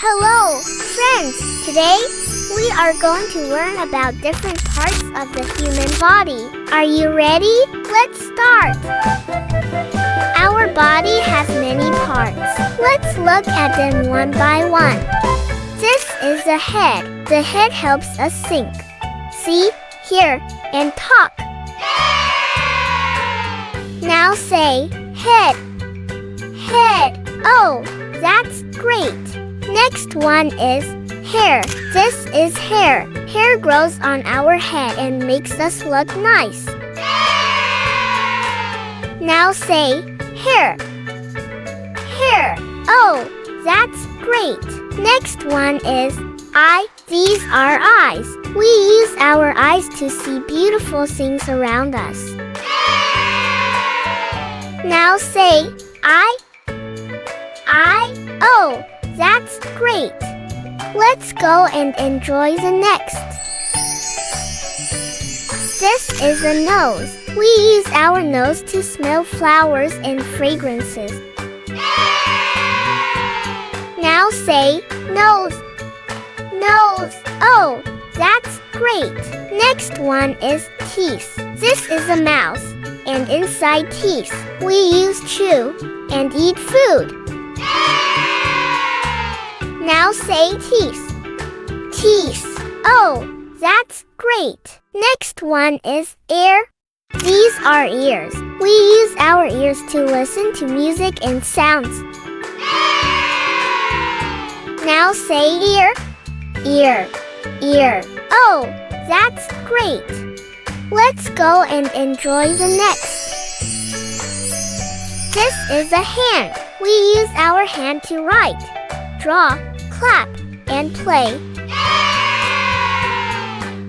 Hello, friends! Today, we are going to learn about different parts of the human body. Are you ready? Let's start! Our body has many parts. Let's look at them one by one. This is the head. The head helps us think, see, hear, and talk. Now say, head. Head. Oh, that's great. Next one is hair. This is hair. Hair grows on our head and makes us look nice. Now say hair. Hair. Oh, that's great. Next one is eye. These are eyes. We use our eyes to see beautiful things around us. Now say eye. Eye. Oh, that's great. Let's go and enjoy the next. This is a nose. We use our nose to smell flowers and fragrances. Now say nose. Nose. Oh, that's great. Next one is teeth. This is a mouth, and inside teeth, we use chew and eat food. Now say teeth. Teeth. Oh, that's great. Next one is ear. These are ears. We use our ears to listen to music and sounds. Now say ear. Ear. Ear. Oh, that's great. Let's go and enjoy the next. This is a hand. We use our hand to write, draw, clap, and play.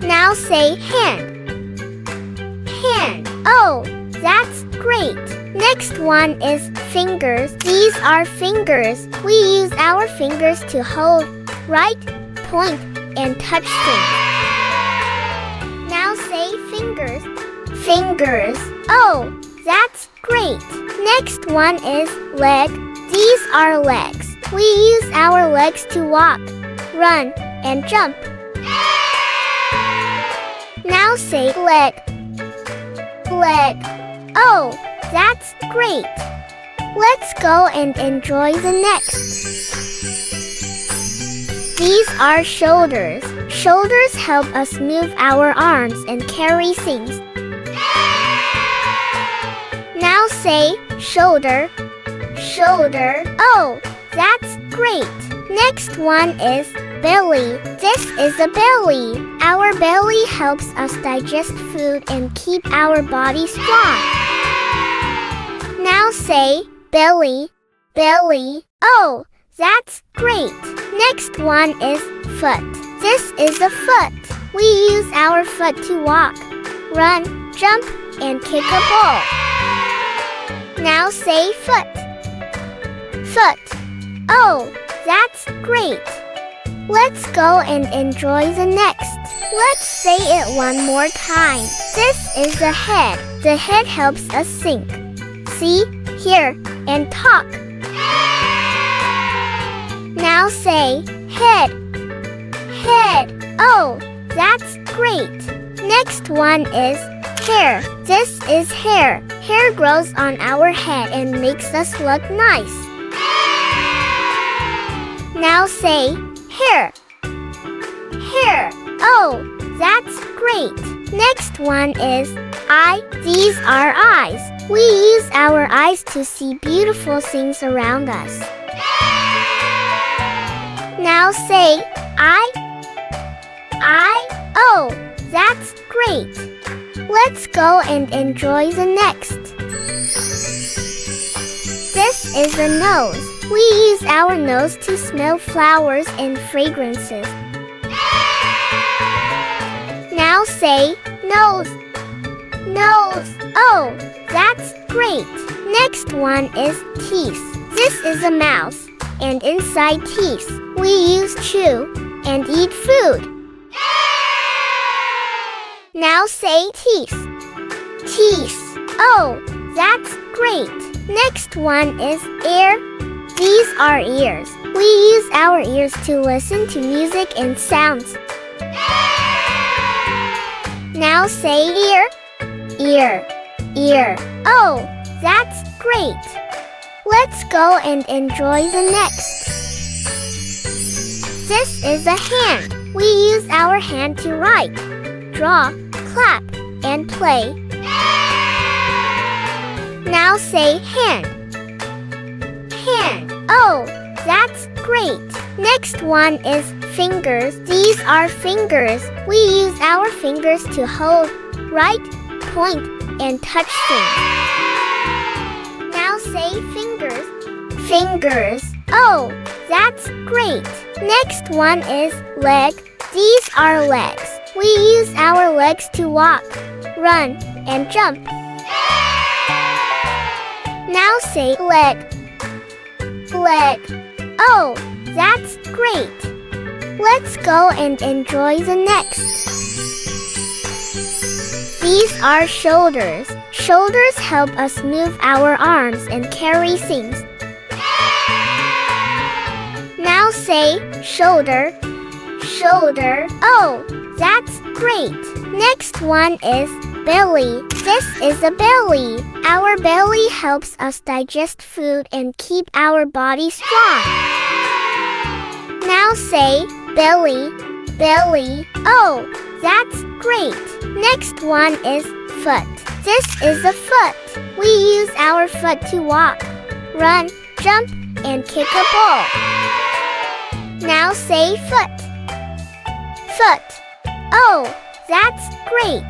Now say hand. Hand. Oh, that's great. Next one is fingers. These are fingers. We use our fingers to hold, write, point, and touch things. Now say fingers. Fingers. Oh, that's great. Next one is leg. These are legs. We use our legs to walk, run, and jump. Now say leg. Leg. Oh, that's great. Let's go and enjoy the next. These are shoulders. Shoulders help us move our arms and carry things. Now say shoulder. Shoulder. Oh, that's great. Next one is belly. This is a belly. Our belly helps us digest food and keep our body strong. Now say belly. Belly. Oh, that's great. Next one is foot. This is a foot. We use our foot to walk, run, jump, and kick a ball. Now say foot. Foot. Oh, that's great. Let's go and enjoy the next. Let's say it one more time. This is the head. The head helps us think, see, hear, and talk. Now say head. Head. Oh, that's great. Next one is hair. This is hair. Hair grows on our head and makes us look nice. Now say hair. Hair. Oh, that's great. Next one is eye. These are eyes. We use our eyes to see beautiful things around us. Now say eye. Eye. Oh, that's great. Let's go and enjoy the next. This is a nose. We use our nose to smell flowers and fragrances. Now say nose. Nose. Oh, that's great. Next one is teeth. This is a mouth, and inside teeth, we use chew and eat food. Now say teeth. Teeth. Oh, that's great. Next one is ear. These are ears. We use our ears to listen to music and sounds. Now say ear, ear, ear. Oh, that's great. Let's go and enjoy the next. This is a hand. We use our hand to write, draw, clap, and play. Now say hand, hand. Oh, that's great. Next one is fingers. These are fingers. We use our fingers to hold, write, point, and touch things. Now say fingers, fingers. Oh, that's great. Next one is leg. These are legs. We use our legs to walk, run, and jump. Now say leg, leg. Oh, that's great. Let's go and enjoy the next. These are shoulders. Shoulders help us move our arms and carry things. Now say shoulder, shoulder. Oh, that's great. Next one is belly. This is a belly. Our belly helps us digest food and keep our body strong. Now say belly, belly. Oh, that's great. Next one is foot. This is a foot. We use our foot to walk, run, jump, and kick a ball. Now say foot, foot. Oh, that's great.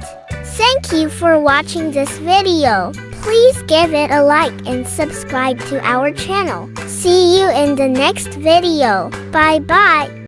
Thank you for watching this video. Please give it a like and subscribe to our channel. See you in the next video. Bye bye.